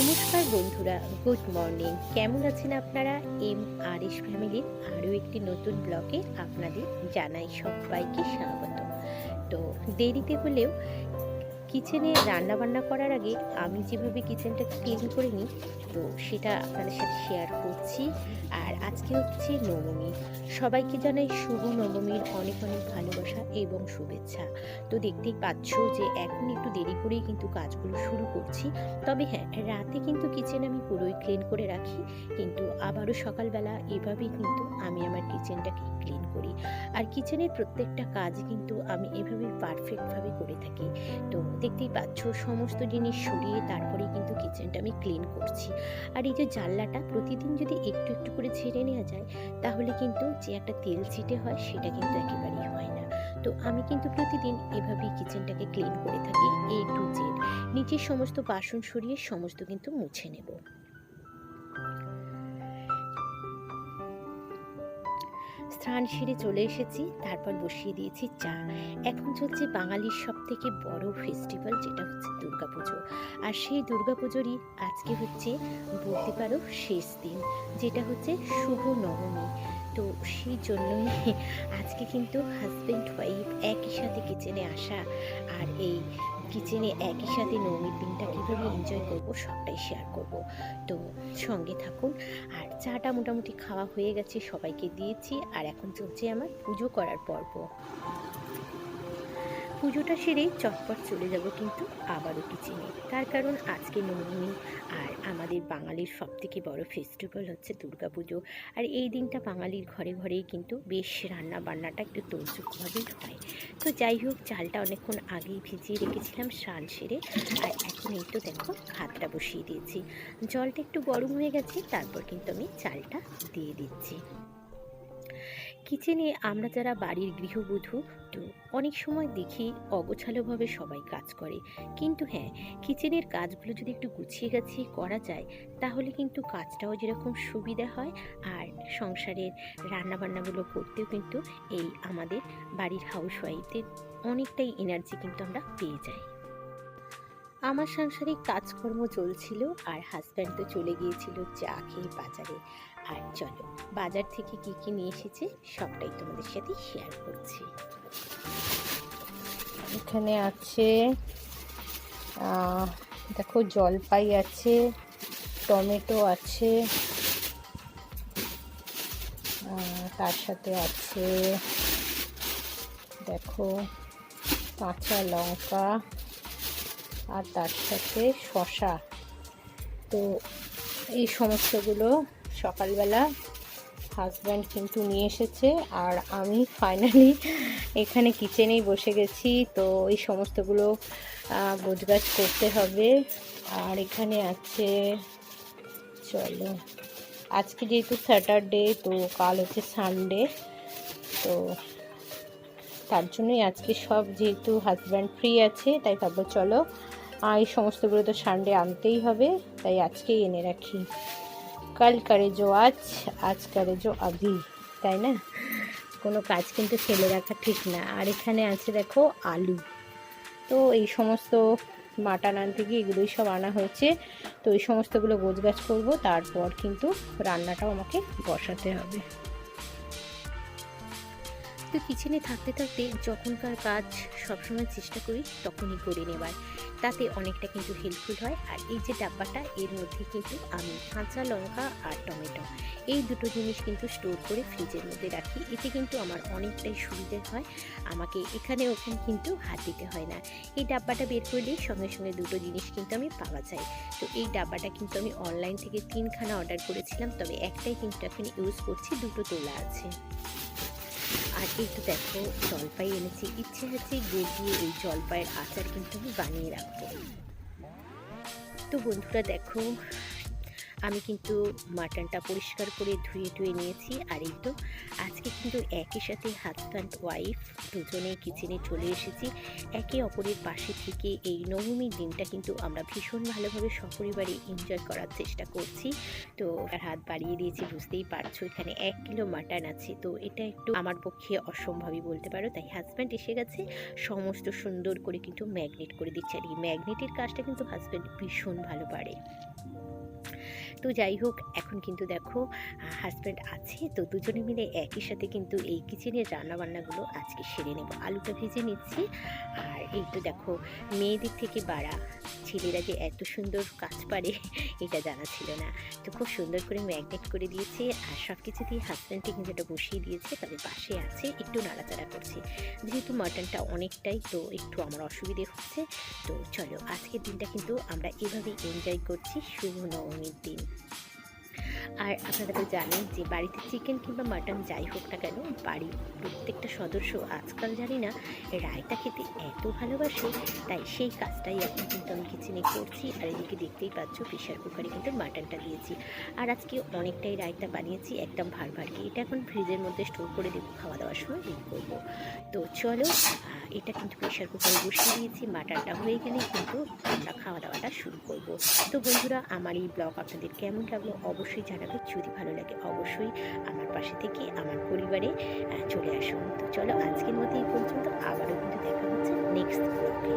নমস্কার বন্ধুরা, good morning. কেমন আছেন আপনারা? আর এস ফ্যামিলির আরও একটি নতুন ব্লগে আপনাদের জানাই সবাইকে স্বাগত। তো দেরিতে হলেও কিচেনে রান্নাবান্না করার আগে আমি যেভাবে কিচেনটা ক্লিন করে নিই, তো সেটা আপনাদের সাথে শেয়ার করছি। আর আজকে হচ্ছে নবমী। সবাইকে জানাই শুভ নবমীর অনেক অনেক ভালোবাসা এবং শুভেচ্ছা। তো দেখতেই পাচ্ছ যে এখন একটু দেরি করেই কিন্তু কাজগুলো শুরু করছি। তবে হ্যাঁ, রাতে কিন্তু কিচেন আমি পুরোই ক্লিন করে রাখি, কিন্তু আবারও সকালবেলা এভাবেই কিন্তু আমি আমার কিচেনটাকে ক্লিন করি। আর কিচেনের প্রত্যেকটা কাজ কিন্তু আমি এভাবেই পারফেক্টভাবে করে থাকি। তো দেখতেই পাচ্ছ সমস্ত জিনিস সরিয়ে তারপরেই কিন্তু কিচেনটা আমি ক্লিন করছি। আর এই যে জানলাটা প্রতিদিন যদি একটু একটু করে ঝেড়ে নেওয়া যায়, তাহলে কিন্তু যে একটা তেল ছিটে হয় সেটা কিন্তু একেবারেই হয় না। তো আমি কিন্তু প্রতিদিন এভাবেই কিচেনটাকে ক্লিন করে থাকি A to Z। নিচের সমস্ত বাসন সরিয়ে সমস্ত কিন্তু মুছে নেব। স্নান সেরে চলে এসেছি, তারপর বসিয়ে দিয়েছি চা। এখন চলছে বাঙালির সব থেকে বড় ফেস্টিভ্যাল, যেটা হচ্ছে দুর্গাপুজো। আর সেই দুর্গাপুজোরই আজকে হচ্ছে বলতে পারো শেষ দিন, যেটা হচ্ছে শুভ নবমী। তো সেই জন্যই আজকে কিন্তু হাজব্যান্ড ওয়াইফ একই সাথে কিচেনে আসা, আর এই কিচেনে একই সাথে নবমীর দিনটা কীভাবে এনজয় করবো সবটাই শেয়ার করব। তো সঙ্গে থাকুন। আর চাটা মোটামুটি খাওয়া হয়ে গেছে, সবাইকে দিয়েছি। আর এখন চলছে আমার পুজো করার পর্ব। পুজোটা সেরেই চটপট চলে যাব কিন্তু আবারও কিচেনে, তার কারণ আজকে নবমী। আর আমাদের বাঙালির সবথেকে বড় ফেস্টিভ্যাল হচ্ছে দুর্গাপুজো। আর এই দিনটা বাঙালির ঘরে ঘরেই কিন্তু বেশ রান্না বান্নাটা একটু তোড়জোড়ভাবেই হয়। তো যাই হোক, চালটা অনেকক্ষণ আগেই ভিজিয়ে রেখেছিলাম স্নান সেরে। আর এখন এই তো দেখো ভাতটা বসিয়ে দিয়েছি। জলটা একটু গরম হয়ে গেছে, তারপর কিন্তু আমি চালটা দিয়ে দিচ্ছি। কিচেনে আমরা যারা বাড়ির গৃহবধূ, তো অনেক সময় দেখি অগোছালোভাবে সবাই কাজ করে। কিন্তু হ্যাঁ, কিচেনের কাজগুলো যদি একটু গুছিয়ে গাছিয়ে করা যায়, তাহলে কিন্তু কাজটাও যেরকম সুবিধা হয়, আর সংসারের রান্নাবান্নাগুলো করতেও কিন্তু এই আমাদের বাড়ির হাউসওয়াইফদের অনেকটাই এনার্জি কিন্তু আমরা পেয়ে যাই। আমার সাংসারিক কাজকর্ম চলছিল, আর হাজব্যান্ড তো চলে গিয়েছিল চা খেয়ে বাজারে। আর চলো, বাজার থেকে কি কি নিয়ে এসেছে সবটাই তোমাদের সাথে শেয়ার করছি। এখানে আছে দেখো জলপাই আছে, টমেটো আছে, তার সাথে আছে দেখো কাঁচা লঙ্কা, আর তার সাথে শসা। তো এই সমস্তগুলো সকালবেলা হাজব্যান্ড কিন্তু নিয়ে এসেছে, আর আমি ফাইনালি এখানে কিচেনেই বসে গেছি। তো এই সমস্তগুলো গোছগাছ করতে হবে। আর এখানে আছে, চলো, আজকে যেহেতু স্যাটারডে, তো কাল হচ্ছে সানডে, তো তার জন্যই আজকে সব, যেহেতু হাজব্যান্ড ফ্রি আছে, তাই ভাববো চলো এই সমস্তগুলো তো সানডে আনতেই হবে, তাই আজকেই এনে রাখি। কাল করে জো আজ করে জো আভি, তাই না? কোনো কাজ কিন্তু ফেলে রাখা ঠিক না। আর এখানে আছে দেখো আলু। তো এই সমস্ত মাটন আনতে গিয়ে এগুলোই সব আনা হয়েছে। তো এই সমস্তগুলো গোছগাছ করব, তারপর কিন্তু রান্নাটাও আমাকে বসাতে হবে। তো কিচেনে থাকতে থাকতে যখনকার কাজ সবসময় চেষ্টা করি তখনই করে নেবার, তাতে অনেকটা কিন্তু হেল্পফুল হয়। আর এই যে ডাব্বাটা, এর মধ্যে কিন্তু আমি কাঁচা লঙ্কা আর টমেটো এই দুটো জিনিস কিন্তু স্টোর করে ফ্রিজের মধ্যে রাখি। এতে কিন্তু আমার অনেকটাই সুবিধে হয়, আমাকে এখানে ওখানে কিন্তু হাত দিতে হয় না। এই ডাব্বাটা বের করলেই সঙ্গে সঙ্গে দুটো জিনিস কিন্তু আমি পাওয়া যায়। তো এই ডাব্বাটা কিন্তু আমি অনলাইন থেকে 3খানা অর্ডার করেছিলাম, তবে একটাই কিন্তু এখন ইউজ করছি, দুটো তোলা আছে। আর এই তো দেখো জলপাই এনেছি, ইচ্ছে আছে গুড় দিয়ে এই জলপাইয়ের আচার কিন্তু আমি বানিয়ে রাখবো। তো বন্ধুরা দেখো, আমি কিন্তু মাটনটা পরিষ্কার করে ধুয়ে নিয়েছি। আর এই তো আজকে কিন্তু একই সাথে হাজব্যান্ড ওয়াইফ দুজনেই কিচেনে চলে এসেছি। একে অপরের পাশে থেকে এই নবমীর দিনটা কিন্তু আমরা ভীষণ ভালোভাবে সপরিবারে এনজয় করার চেষ্টা করছি। তো হাত বাড়িয়ে দিয়েছি, বুঝতেই পারছো এখানে 1 কিলো মাটন আছে। তো এটা একটু আমার পক্ষে অসম্ভবই বলতে পারো, তাই হাজব্যান্ড এসে গেছে, সমস্ত সুন্দর করে কিন্তু ম্যাগনেট করে দিচ্ছে। আর এই ম্যাগনেটের কাজটা কিন্তু হাজব্যান্ড ভীষণ ভালো পারে। তো যাই হোক, এখন কিন্তু দেখো হাজব্যান্ড আছে, তো দুজনে মিলে একই সাথে কিন্তু এই কিচেনের রান্নাবান্নাগুলো আজকে সেরে নেব। আলুটা ভেজে নিচ্ছি, আর এই তো দেখো মেয়েদের থেকে বাড়া ছেলেরা যে এত সুন্দর কাজ পারে এটা জানা ছিল না। তো খুব সুন্দর করে ম্যাগনেট করে দিয়েছে, আর সব কিছু দিয়ে হাজব্যান্ডকে কিন্তু এটা বসিয়ে দিয়েছে, তবে পাশে আছে একটু নাড়াচাড়া করছে। যেহেতু মাটনটা অনেকটাই, তো একটু আমার অসুবিধে হচ্ছে। তো চলো, আজকের দিনটা কিন্তু আমরা এভাবেই এনজয় করছি, শুভ নবমীর দিন। আর আপনারা তো জানেন যে বাড়িতে চিকেন কিংবা মাটন যাই হোক না কেন, বাড়ির প্রত্যেকটা সদস্য আজকাল জানি না রায়তা খেতে এত ভালোবাসে, তাই সেই কাজটাই এখন কিন্তু আমি কিচেনে করছি। আর এদিকে দেখতেই পাচ্ছ প্রেশার কুকারে কিন্তু মাটনটা দিয়েছি। আর আজকে অনেকটাই রায়তা বানিয়েছি, একদম ভার ভারকে। এটা এখন ফ্রিজের মধ্যে স্টোর করে দেবো, খাওয়া দাওয়ার সময় বের করবো। তো চলো, এটা কিন্তু প্রেশার কুকারে বসিয়ে দিয়েছি, মাটনটা হয়ে গেলেই কিন্তু আমরা খাওয়া দাওয়াটা শুরু করব। তো বন্ধুরা, আমার এই ব্লগ আপনাদের কেমন লাগলো অবশ্যই জানাবে। যদি ভালো লাগে অবশ্যই আমার পাশে থেকে আমার পরিবারে চলে আসুন। তো চলো, আজকের মতো এই পর্যন্ত, আবারও কিন্তু দেখা হচ্ছে নেক্সট ব্লগে।